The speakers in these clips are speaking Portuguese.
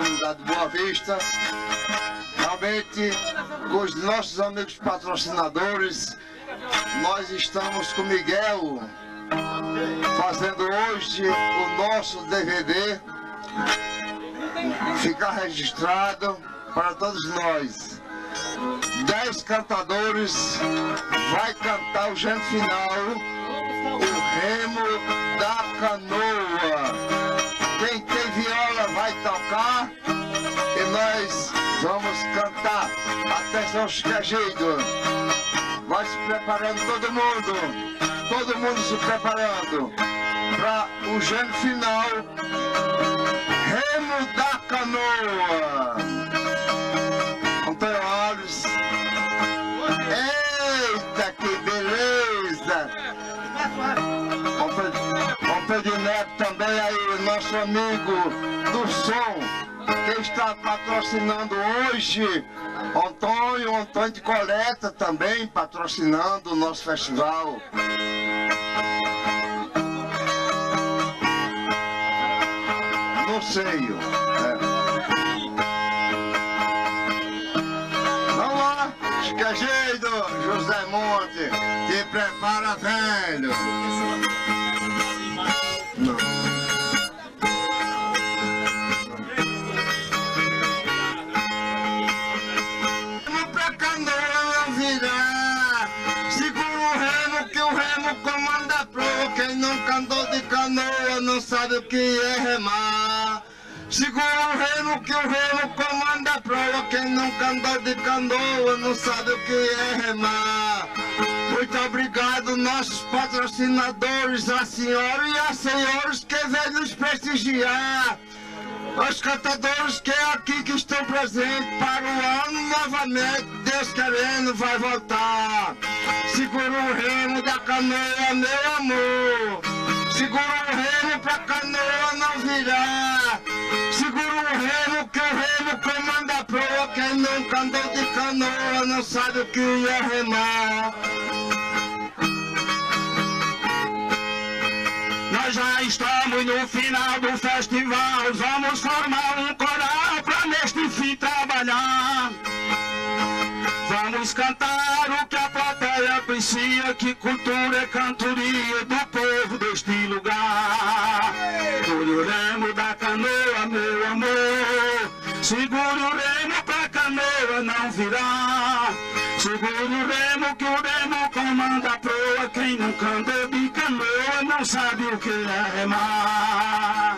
da Boa Vista, realmente com os nossos amigos patrocinadores, nós estamos com o Miguel fazendo hoje o nosso DVD ficar registrado para todos nós. 10 cantadores vai cantar o gente final, o Remo da Canoa. Quem tem viola vai tocar e nós vamos cantar. Atenção, esquegido. Vai se preparando todo mundo se preparando para o gente final, Remo da Canoa. Antônio Alves. Eita, que beleza! Antônio Neto também aí, nosso amigo do som, que está patrocinando hoje. Antônio de Coleta também patrocinando o nosso festival. No seio. Vamos lá, esquegido, José Monte, te prepara, velho. Não. Comanda a proa, quem nunca andou de canoa não sabe o que é remar. Segura o remo que o remo comanda a proa, quem nunca andou de canoa não sabe o que é remar. Muito obrigado nossos patrocinadores, a senhora e as senhoras que vêm nos prestigiar. Os cantadores que aqui que estão presentes para o ano novamente, Deus querendo vai voltar. Segura o remo da canoa, meu amor. Segura o remo pra canoa não virar. Segura o remo que o remo comanda a proa, quem nunca andou de canoa não sabe o que é remar. Nós já estamos no final do festival, vamos formar um coral pra neste fim trabalhar. Vamos cantar o que a plateia aprecia, que cultura é cantoria do povo deste lugar. Segure o remo da canoa, meu amor, segure o remo pra canoa não virar. Segure o remo que o remo comanda a proa, quem nunca andou de canoa não sabe o que é remar.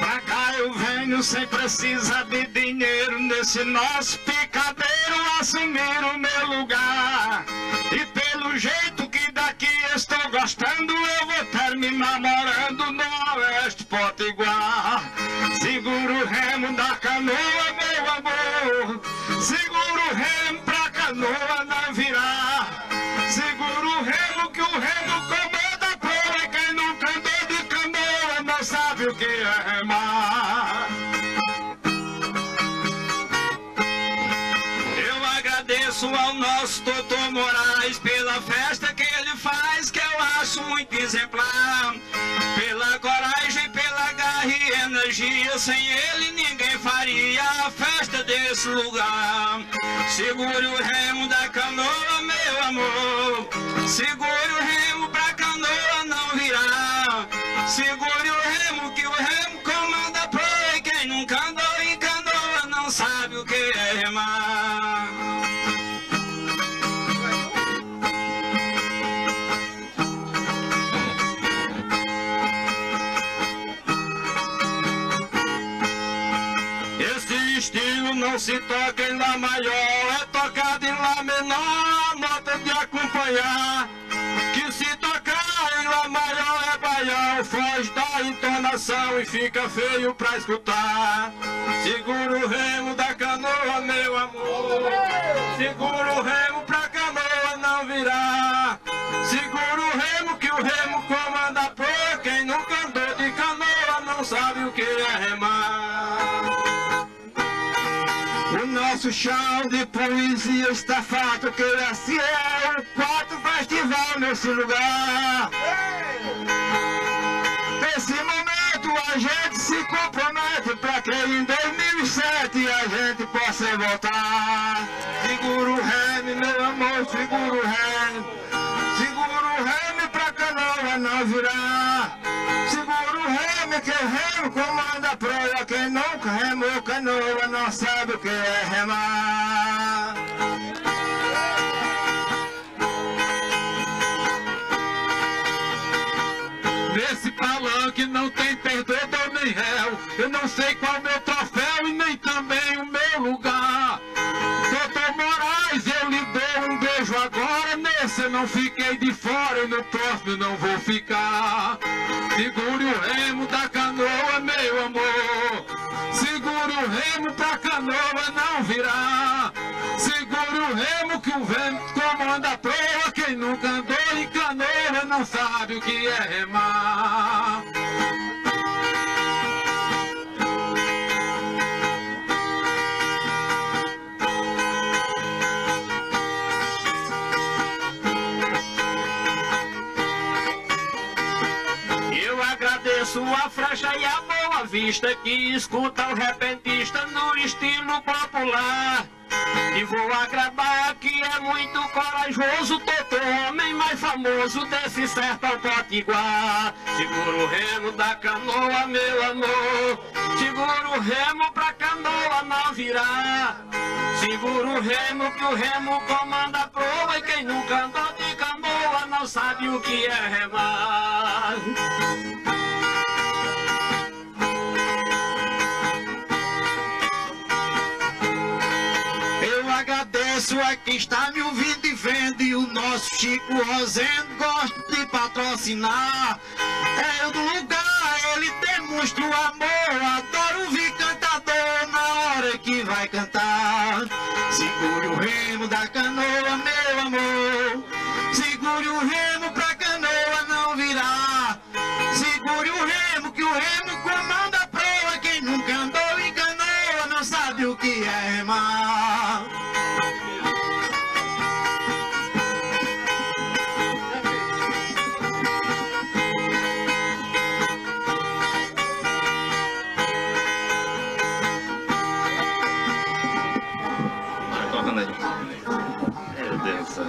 Pra cá eu venho sem precisar de dinheiro, nesse nosso picadeiro assumir o meu lugar. E pelo jeito que daqui estou gostando, eu vou terminar morando no Oeste Potiguar. Segura o remo da canoa, meu amor, segura o remo pra canoa não virar. Segura o remo que o remo comanda a proa, e quem nunca andou de canoa não sabe o que é remar. Eu agradeço ao nosso Doutor Moraes pela festa que ele faz, que eu acho muito exemplar. Pela coragem, pela garra e energia, sem ele ninguém faria a festa desse lugar. Segure o remo da canoa, meu amor, segure o remo pra canoa não virar. Segure o remo que o remo comanda a proa, e quem nunca andou em canoa não sabe o que é remar. Estilo não se toca em Lá maior, é tocado em Lá menor, nota de acompanhar. Que se tocar em Lá maior é baião, foge da entonação e fica feio pra escutar. Segura o remo da canoa, meu amor, segura o remo pra canoa não virar. Segura o remo que o remo comanda a proa, quem nunca andou de canoa não sabe o que é remar. O nosso show de poesia está fato, que esse é o quarto festival nesse lugar. Nesse momento a gente se compromete pra que em 2007 a gente possa voltar. Segura o reme, meu amor, segura o reme. Segura o reme pra canoa não virar. Segura o reme que o remo comanda a proa. Quem nunca remou canoa não sabe o que é remar. Nesse palanque não tem perdedor nem réu. Eu não sei qual meu troféu e nem também o meu lugar. Doutor Moraes, eu lhe dou um beijo agora. Nesse eu não fiquei de fora e no próximo eu não vou ficar. Segure o remo da canoa, meu amor. Segure o remo pra canoa não virar. Segure o remo que o vento comanda a proa. Quem nunca andou em canoa não sabe o que é remar. Eu agradeço a Frecha e a Boa Vista que escuta o repentista no estilo popular. E vou agradar que é muito corajoso, todo homem mais famoso desse sertão potiguar. Segura o remo da canoa, meu amor. Segura o remo pra canoa não virar. Segura o remo que o remo comanda a proa. E quem nunca andou de canoa não sabe o que é remar. Agradeço a quem está me ouvindo e vendo. E o nosso Chico Rosendo gosta de patrocinar. É eu do lugar, ele demonstra o amor. Adoro ouvir cantador na hora que vai cantar. Segure o remo da canoa, meu amor. Segure o remo pra canoa não virar. Segure o remo que o remo comanda a proa. Quem nunca andou em canoa não sabe o que é remar. Meu Deus do céu.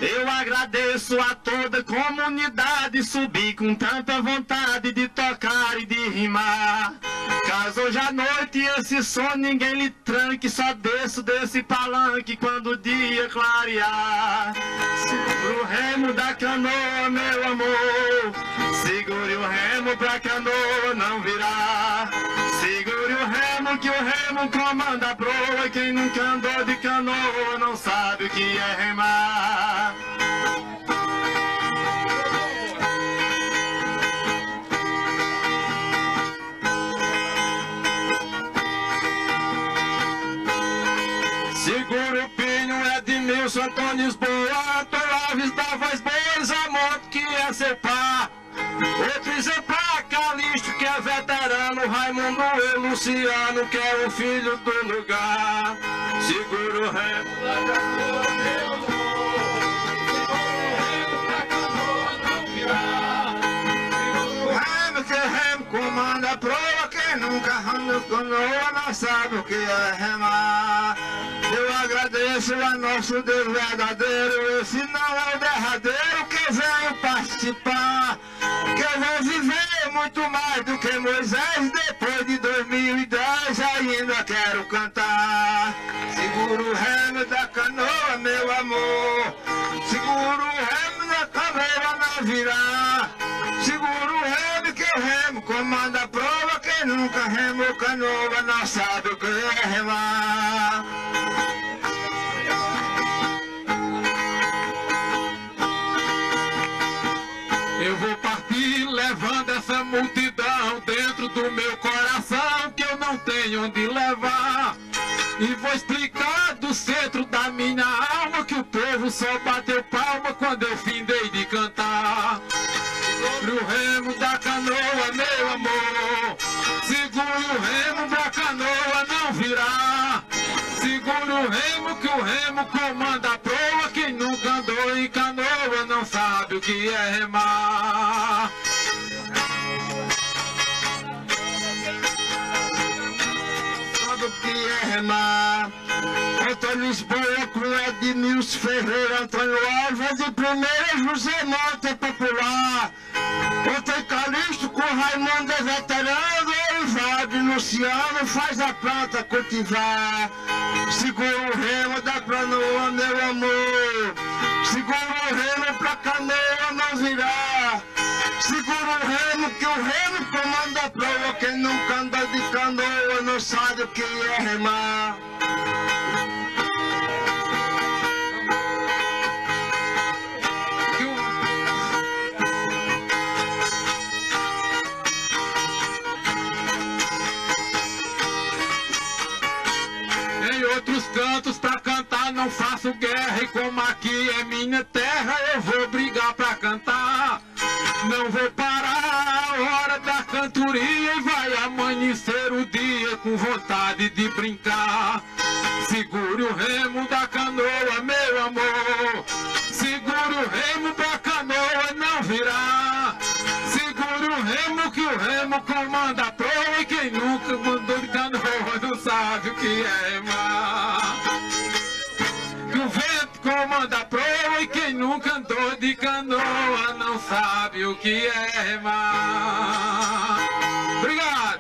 Eu agradeço a toda a comunidade, subir com tanta vontade de tocar e de rimar. Caso hoje à noite esse som ninguém lhe tranque, só desço desse palanque quando o dia clarear. Segure o remo da canoa, meu amor. Segure o remo pra canoa não virar. Segure o remo que o remo comanda a proa. Quem nunca andou de canoa não sabe o que é remar. Segura o pinho, Edmilson, Antônio Lisboa, Torres da Voz Boa, Amor, que é seu pá. Outro exemplar, Calixto, que é veterano, Raimundo e Luciano, que é o filho do lugar. Segura o remo da canoa, meu amor. Segura o remo pra canoa não virar. Segura o remo que o remo comanda a proa. Quem nunca anda canoa não sabe o que é remar. Eu agradeço a nosso Deus verdadeiro. Esse não é o derradeiro que veio participar. Que eu vou viver muito mais do que Moisés. Depois de 2010 ainda quero cantar. Segura o remo da canoa, meu amor. Segura o remo da canoa não virar. Segura o remo que o remo comanda a prova. Quem nunca remou canoa não sabe o que é remar. Eu vou partir levando essa multidão dentro do meu coração que eu não tenho onde levar. E vou explicar do centro da minha alma que o povo só bateu palma quando eu findei de cantar. Segure o remo da canoa, meu amor. Segure o remo da canoa que o remo comanda a proa. Quem nunca andou em canoa não sabe o que é remar. Sabe o que é remar? Antônio Lisboa com Edmilson Ferreira, Antônio Alves e primeira José Mota Popular. Antônio Calixto com Raimundo é veterano, Olivaldo e Luciano faz a planta cultivar. Segura o remo da canoa, meu amor. Segura o remo pra canoa não virar. Segura o remo que o remo comanda a proa. Quem nunca anda de canoa não sabe o que é remar. Em outros cantos pra cantar não faço guerra. E como aqui é minha terra eu vou brigar pra cantar. Não vou parar a hora da cantoria e vai amanhecer o dia com vontade de brincar. Segure o remo da canoa, meu amor. Segure o remo pra canoa não virar. Segure o remo que o remo comanda a proa. E quem nunca mandou de canoa não sabe o que é remar. Que o vento comanda a proa. E quem nunca andou de canoa não sabe o que é remar. Obrigado.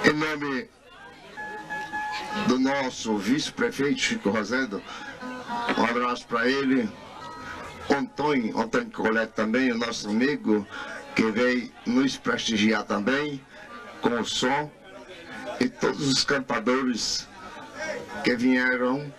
Em nome do nosso vice-prefeito Chico Rosendo, um abraço para ele. Antônio Colette também, o nosso amigo, que veio nos prestigiar também com o som. E todos os cantadores que vieram